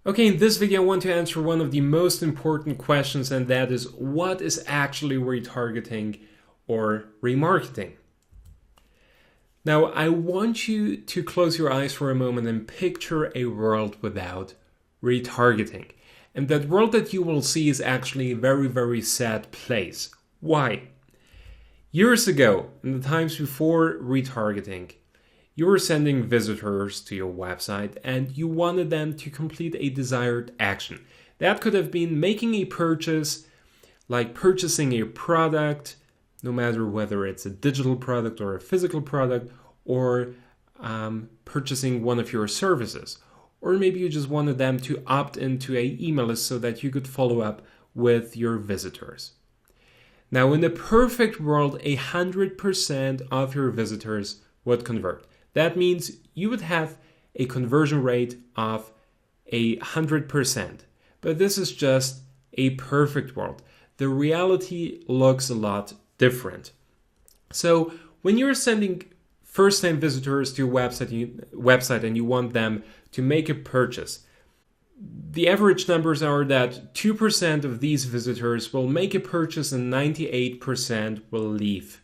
Okay, in this video I want to answer one of the most important questions, and that is, what is actually retargeting or remarketing? Now, I want you to close your eyes for a moment and picture a world without retargeting. And that world that you will see is actually a very, very sad place. Why? Years ago, in the times before retargeting, you were sending visitors to your website and you wanted them to complete a desired action. That could have been making a purchase, like purchasing a product, no matter whether it's a digital product or a physical product, or purchasing one of your services. Or maybe you just wanted them to opt into an email list so that you could follow up with your visitors. Now, in the perfect world, 100% of your visitors would convert. That means you would have a conversion rate of 100%. But this is just a perfect world. The reality looks a lot different. So when you're sending first-time visitors to your website and you want them to make a purchase, the average numbers are that 2% of these visitors will make a purchase and 98% will leave,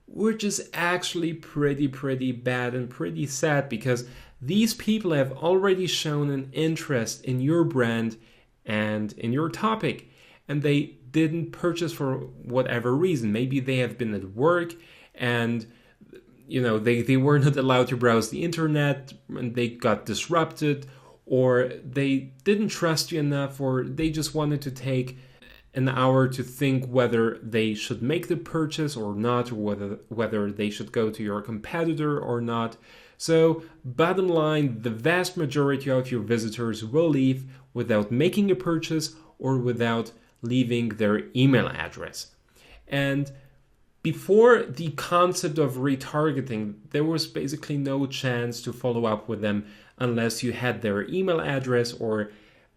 which is actually pretty bad and pretty sad, because these people have already shown an interest in your brand and in your topic, and they didn't purchase for whatever reason. Maybe they have been at work and they were not allowed to browse the internet and they got disrupted, or they didn't trust you enough, or they just wanted to take an hour to think whether they should make the purchase or not, or whether they should go to your competitor or not. So bottom line, the vast majority of your visitors will leave without making a purchase or without leaving their email address. And before the concept of retargeting, there was basically no chance to follow up with them unless you had their email address, or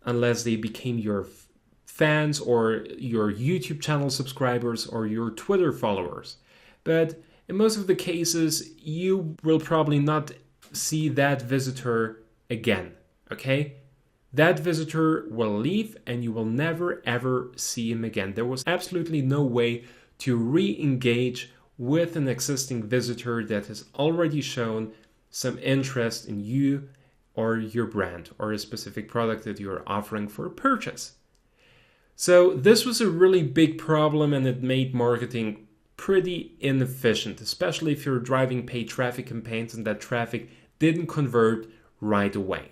unless they became your fans or your YouTube channel subscribers or your Twitter followers. But in most of the cases, you will probably not see that visitor again, okay? That visitor will leave and you will never ever see him again. There was absolutely no way to re-engage with an existing visitor that has already shown some interest in you or your brand or a specific product that you're offering for purchase. So this was a really big problem, and it made marketing pretty inefficient, especially if you're driving paid traffic campaigns and that traffic didn't convert right away.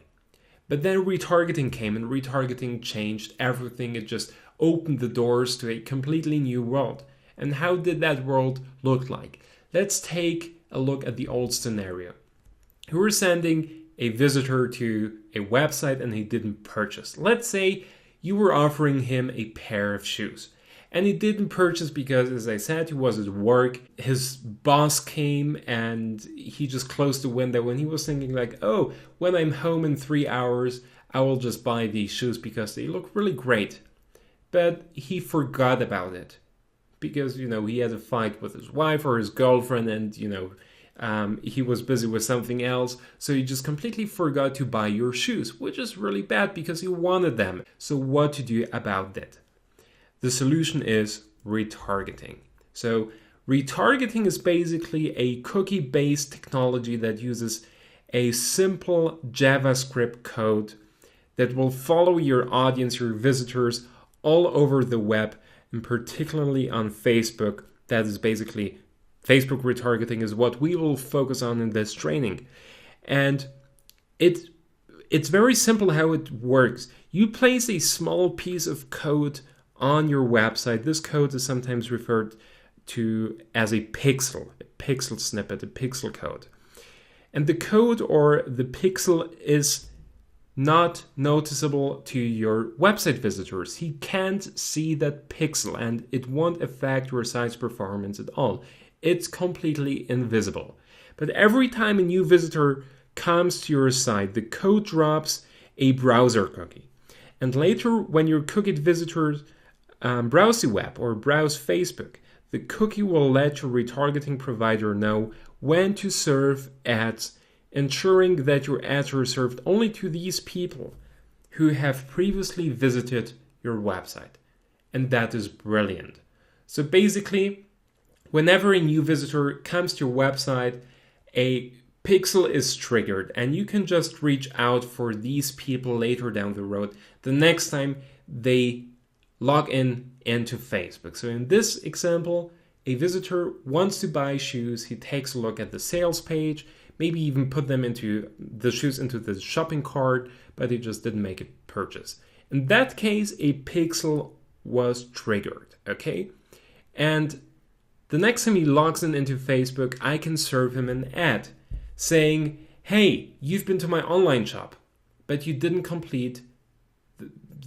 But then retargeting came, and retargeting changed everything. It just opened the doors to a completely new world. And how did that world look like? Let's take a look at the old scenario. You were sending a visitor to a website and he didn't purchase. Let's say you were offering him a pair of shoes, and he didn't purchase because, as I said, he was at work. His boss came and he just closed the window, and he was thinking like, oh, when I'm home in 3 hours, I will just buy these shoes because they look really great. But he forgot about it because, he had a fight with his wife or his girlfriend, and, he was busy with something else, so he just completely forgot to buy your shoes, which is really bad because he wanted them. So what to do about that? The solution is retargeting. So retargeting is basically a cookie-based technology that uses a simple JavaScript code that will follow your audience, your visitors, all over the web, and particularly on Facebook. That is basically Facebook retargeting is what we will focus on in this training. And it's very simple how it works. You place a small piece of code on your website. This code is sometimes referred to as a pixel snippet, a pixel code. And the code or the pixel is not noticeable to your website visitors. He can't see that pixel, and it won't affect your site's performance at all. It's completely invisible. But every time a new visitor comes to your site, the code drops a browser cookie. And later, when your cookied visitors browse the web or browse Facebook, the cookie will let your retargeting provider know when to serve ads, ensuring that your ads are served only to these people who have previously visited your website. And that is brilliant. So basically, whenever a new visitor comes to your website, a pixel is triggered and you can just reach out for these people later down the road the next time they log in into Facebook. So in this example, a visitor wants to buy shoes. He takes a look at the sales page, maybe even put them into the shoes into the shopping cart, but he just didn't make a purchase. In that case, a pixel was triggered, okay? And the next time he logs in into Facebook, I can serve him an ad saying, hey, you've been to my online shop, but you didn't complete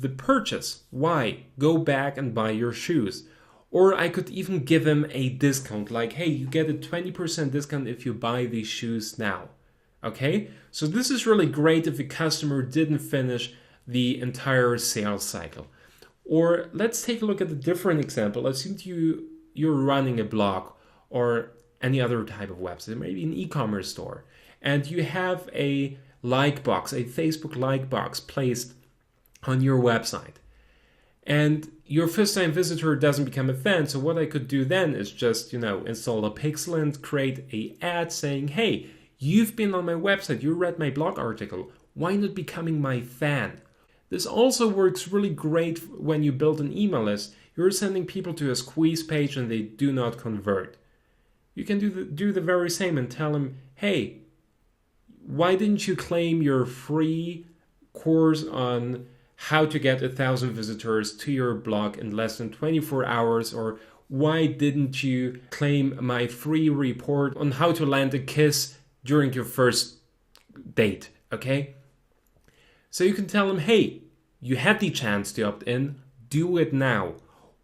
the purchase. Why? Go back and buy your shoes. Or I could even give him a discount, like, hey, you get a 20% discount if you buy these shoes now. Okay? So this is really great if a customer didn't finish the entire sales cycle. Or let's take a look at a different example. Assume you're running a blog or any other type of website, maybe an e-commerce store, and you have a like box, a Facebook like box placed on your website. And your first-time visitor doesn't become a fan, so what I could do then is just, install a pixel and create an ad saying, hey, you've been on my website, you read my blog article, why not becoming my fan? This also works really great when you build an email list. You're sending people to a squeeze page and they do not convert. You can do the very same and tell them, hey, why didn't you claim your free course on how to get 1,000 visitors to your blog in less than 24 hours? Or why didn't you claim my free report on how to land a kiss during your first date? Okay? So you can tell him, hey, you had the chance to opt in, do it now.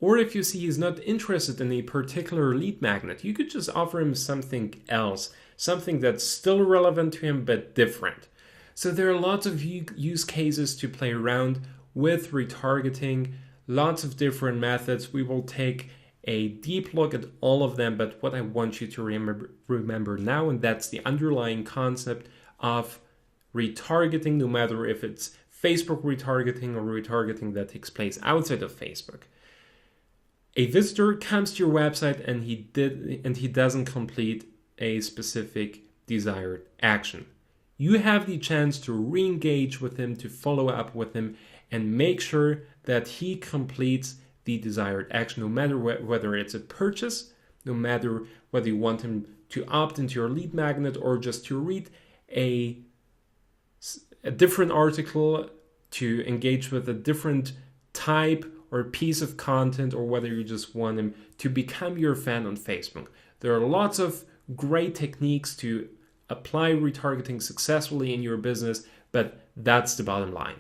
Or if you see he's not interested in a particular lead magnet, you could just offer him something else, something that's still relevant to him but different. So there are lots of use cases to play around with retargeting, lots of different methods. We will take a deep look at all of them, but what I want you to remember now, and that's the underlying concept of retargeting, no matter if it's Facebook retargeting or retargeting that takes place outside of Facebook. A visitor comes to your website and he doesn't complete a specific desired action. You have the chance to re-engage with him, to follow up with him, and make sure that he completes the desired action, no matter whether it's a purchase, no matter whether you want him to opt into your lead magnet or just to read a different article, to engage with a different type or piece of content, or whether you just want him to become your fan on Facebook. There are lots of great techniques to apply retargeting successfully in your business, but that's the bottom line.